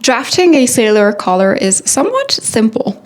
Drafting a sailor collar is somewhat simple.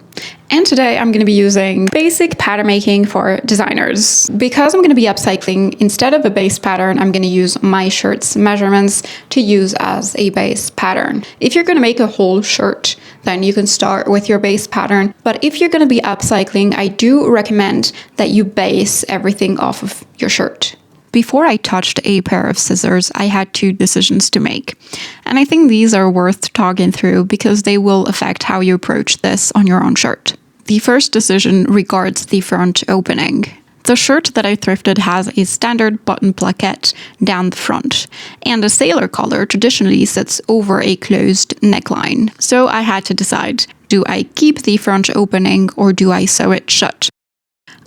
And today I'm going to be using basic pattern making for designers. Because I'm going to be upcycling, instead of a base pattern, I'm going to use my shirt's measurements to use as a base pattern. If you're going to make a whole shirt, then you can start with your base pattern. But if you're going to be upcycling, I do recommend that you base everything off of your shirt. Before I touched a pair of scissors, I had two decisions to make. And I think these are worth talking through because they will affect how you approach this on your own shirt. The first decision regards the front opening. The shirt that I thrifted has a standard button plaquette down the front, and a sailor collar traditionally sits over a closed neckline. So I had to decide, do I keep the front opening or do I sew it shut?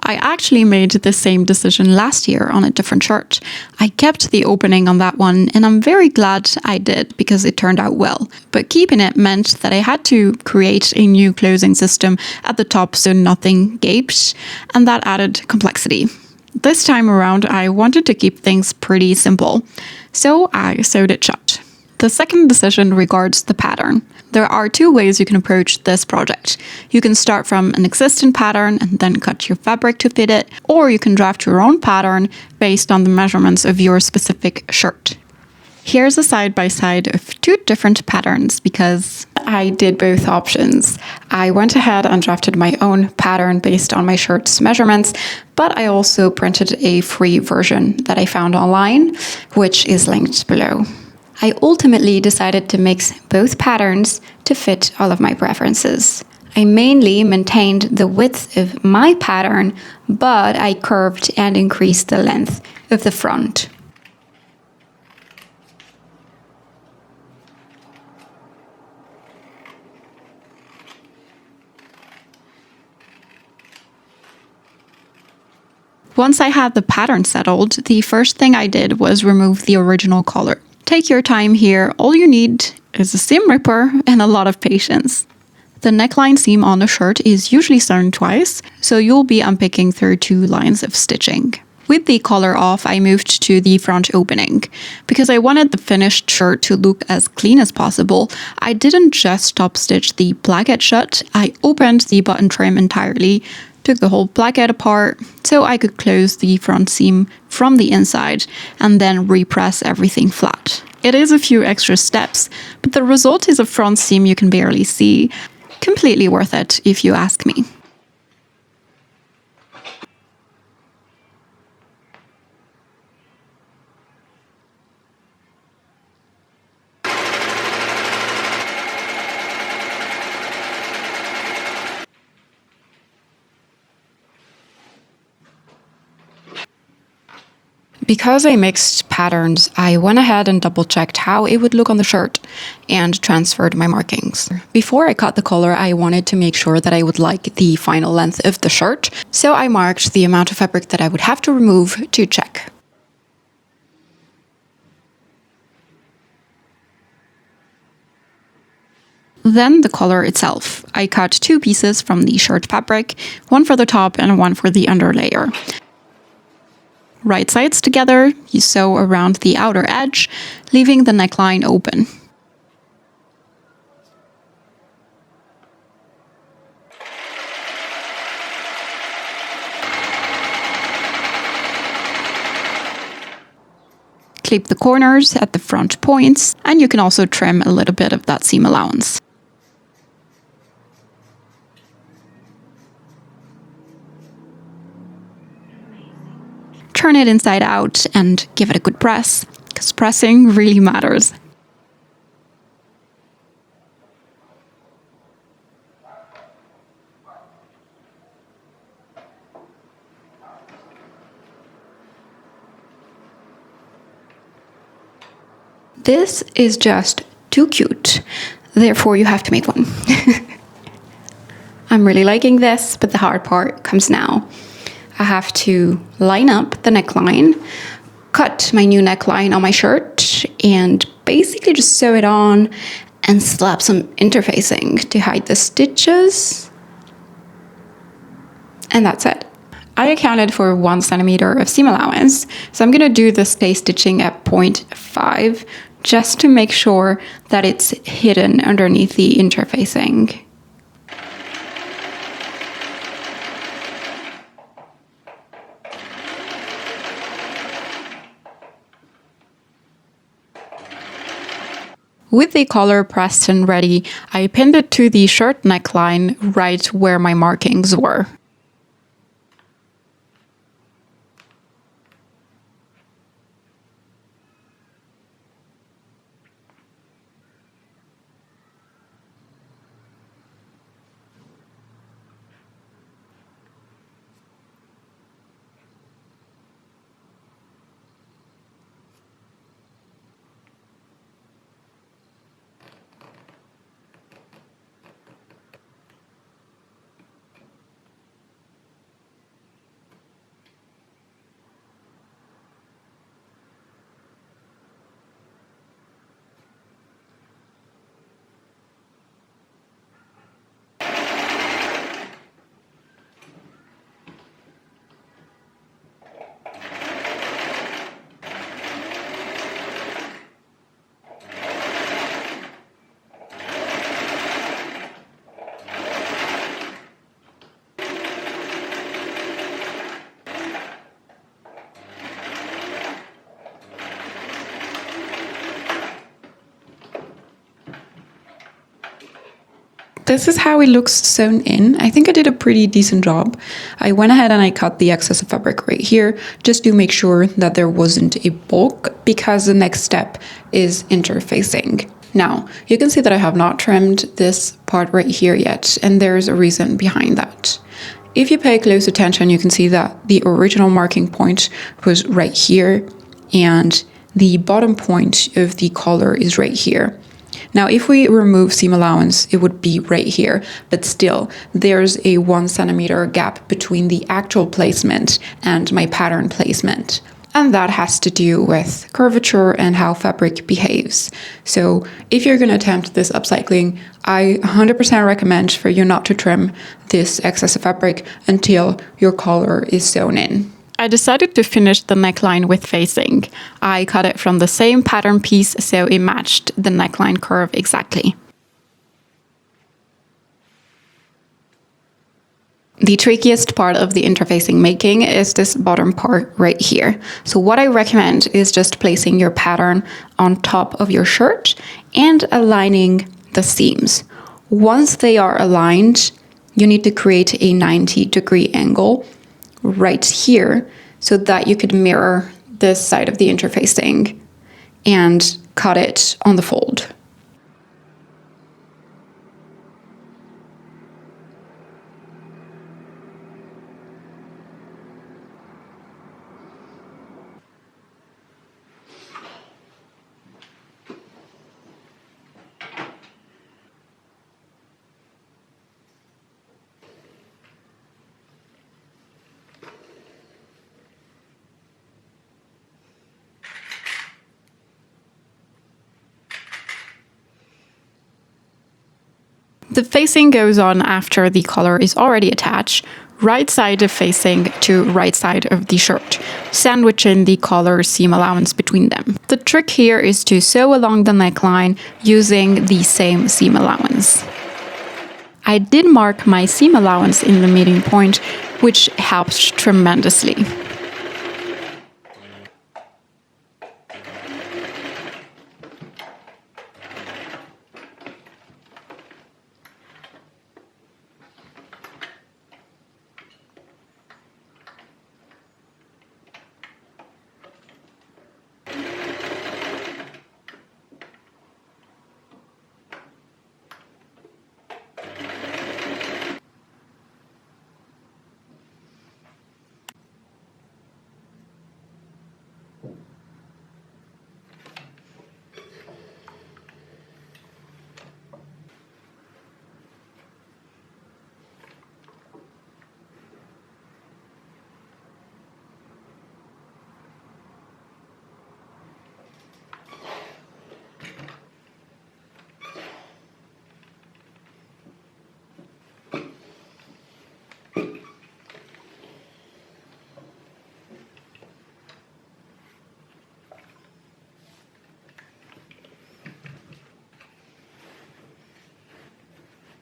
I actually made the same decision last year on a different shirt. I kept the opening on that one, and I'm very glad I did because it turned out well. But keeping it meant that I had to create a new closing system at the top so nothing gaped, and that added complexity. This time around, I wanted to keep things pretty simple, so I sewed it shut. The second decision regards the pattern. There are two ways you can approach this project. You can start from an existing pattern and then cut your fabric to fit it, or you can draft your own pattern based on the measurements of your specific shirt. Here's a side-by-side of two different patterns because I did both options. I went ahead and drafted my own pattern based on my shirt's measurements, but I also printed a free version that I found online, which is linked below. I ultimately decided to mix both patterns to fit all of my preferences. I mainly maintained the width of my pattern, but I curved and increased the length of the front. Once I had the pattern settled, the first thing I did was remove the original collar. Take your time here, all you need is a seam ripper and a lot of patience. The neckline seam on the shirt is usually sewn twice, so you'll be unpicking through two lines of stitching. With the collar off, I moved to the front opening. Because I wanted the finished shirt to look as clean as possible, I didn't just top stitch the placket shut, I opened the button trim entirely, took the whole placket apart so I could close the front seam from the inside and then repress everything flat. It is a few extra steps, but the result is a front seam you can barely see. Completely worth it, if you ask me. Because I mixed patterns, I went ahead and double-checked how it would look on the shirt and transferred my markings. Before I cut the collar, I wanted to make sure that I would like the final length of the shirt, so I marked the amount of fabric that I would have to remove to check. Then the collar itself. I cut two pieces from the shirt fabric, one for the top and one for the underlayer. Right sides together, you sew around the outer edge, leaving the neckline open. Clip the corners at the front points, and you can also trim a little bit of that seam allowance. Turn it inside out and give it a good press, because pressing really matters. This is just too cute, therefore you have to make one. I'm really liking this, but the hard part comes now. I have to line up the neckline, cut my new neckline on my shirt, and basically just sew it on and slap some interfacing to hide the stitches. And that's it. I accounted for 1 centimeter of seam allowance, so I'm going to do the stay stitching at 0.5 just to make sure that it's hidden underneath the interfacing. With the collar pressed and ready, I pinned it to the shirt neckline right where my markings were. This is how it looks sewn in. I think I did a pretty decent job. I went ahead and I cut the excess of fabric right here just to make sure that there wasn't a bulk, because the next step is interfacing. Now, you can see that I have not trimmed this part right here yet, and there's a reason behind that. If you pay close attention, you can see that the original marking point was right here, and the bottom point of the collar is right here. Now, if we remove seam allowance, it would be right here, but still, there's a 1 centimeter gap between the actual placement and my pattern placement. And that has to do with curvature and how fabric behaves. So if you're going to attempt this upcycling, I 100% recommend for you not to trim this excess of fabric until your collar is sewn in. I decided to finish the neckline with facing. I cut it from the same pattern piece so it matched the neckline curve exactly. The trickiest part of the interfacing making is this bottom part right here. So what I recommend is just placing your pattern on top of your shirt and aligning the seams. Once they are aligned, you need to create a 90-degree angle right here so that you could mirror this side of the interfacing and cut it on the fold. The facing goes on after the collar is already attached, right side of facing to right side of the shirt, sandwiching the collar seam allowance between them. The trick here is to sew along the neckline using the same seam allowance. I did mark my seam allowance in the meeting point, which helped tremendously.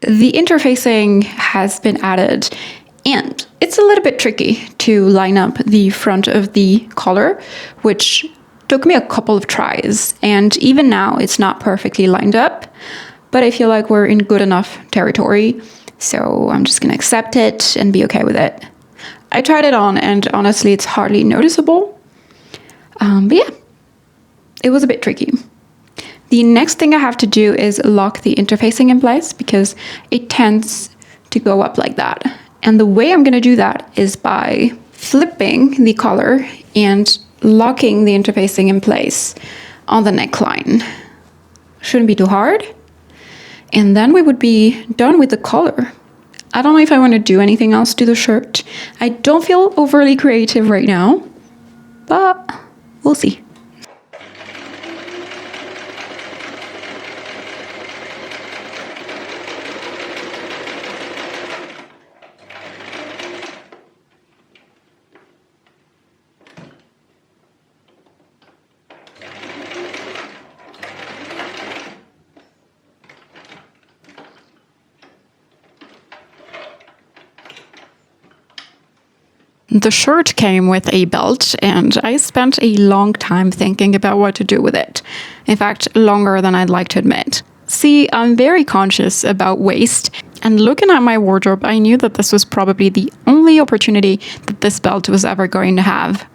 The interfacing has been added, and it's a little bit tricky to line up the front of the collar, which took me a couple of tries, and even now it's not perfectly lined up, but I feel like we're in good enough territory, so I'm just gonna accept it and be okay with it. I tried it on, and honestly, it's hardly noticeable, but yeah, it was a bit tricky. The next thing I have to do is lock the interfacing in place because it tends to go up like that. And the way I'm going to do that is by flipping the collar and locking the interfacing in place on the neckline. Shouldn't be too hard. And then we would be done with the collar. I don't know if I want to do anything else to the shirt. I don't feel overly creative right now, but we'll see. The shirt came with a belt, and I spent a long time thinking about what to do with it. In fact, longer than I'd like to admit. See, I'm very conscious about waste, and looking at my wardrobe, I knew that this was probably the only opportunity that this belt was ever going to have.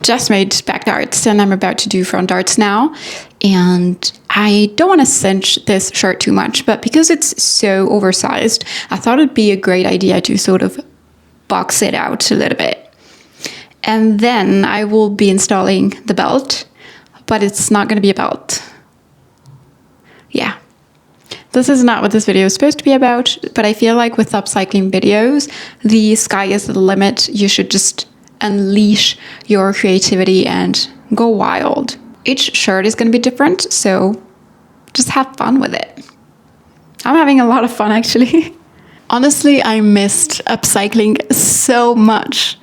Just made back darts and I'm about to do front darts now. And I don't want to cinch this shirt too much, but because it's so oversized, I thought it'd be a great idea to sort of box it out a little bit. And then I will be installing the belt, but it's not going to be a belt. Yeah. This is not what this video is supposed to be about, but I feel like with upcycling videos, the sky is the limit. You should just unleash your creativity and go wild. Each shirt is going to be different, so just have fun with it. I'm having a lot of fun, actually. Honestly, I missed upcycling so much,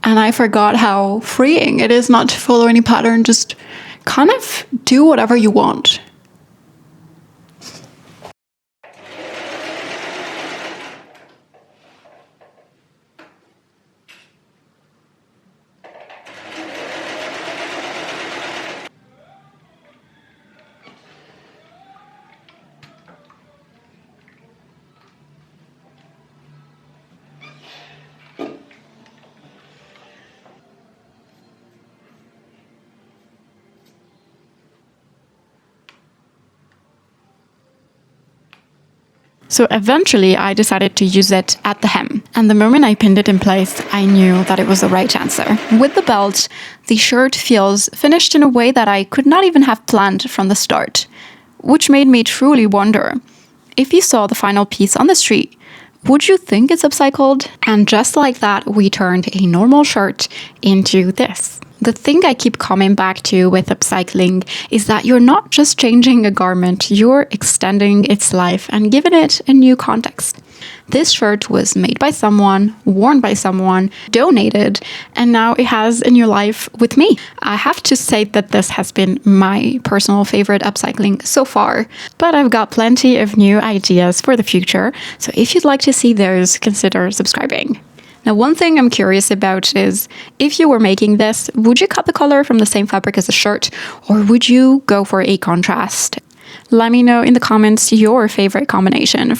and I forgot how freeing it is not to follow any pattern, just kind of do whatever you want. So eventually I decided to use it at the hem. And the moment I pinned it in place, I knew that it was the right answer. With the belt, the shirt feels finished in a way that I could not even have planned from the start, which made me truly wonder, if you saw the final piece on the street, would you think it's upcycled? And just like that, we turned a normal shirt into this. The thing I keep coming back to with upcycling is that you're not just changing a garment, you're extending its life and giving it a new context. This shirt was made by someone, worn by someone, donated, and now it has a new life with me. I have to say that this has been my personal favorite upcycling so far, but I've got plenty of new ideas for the future, so if you'd like to see those, consider subscribing. Now, one thing I'm curious about is, if you were making this, would you cut the color from the same fabric as the shirt, or would you go for a contrast? Let me know in the comments your favorite combination.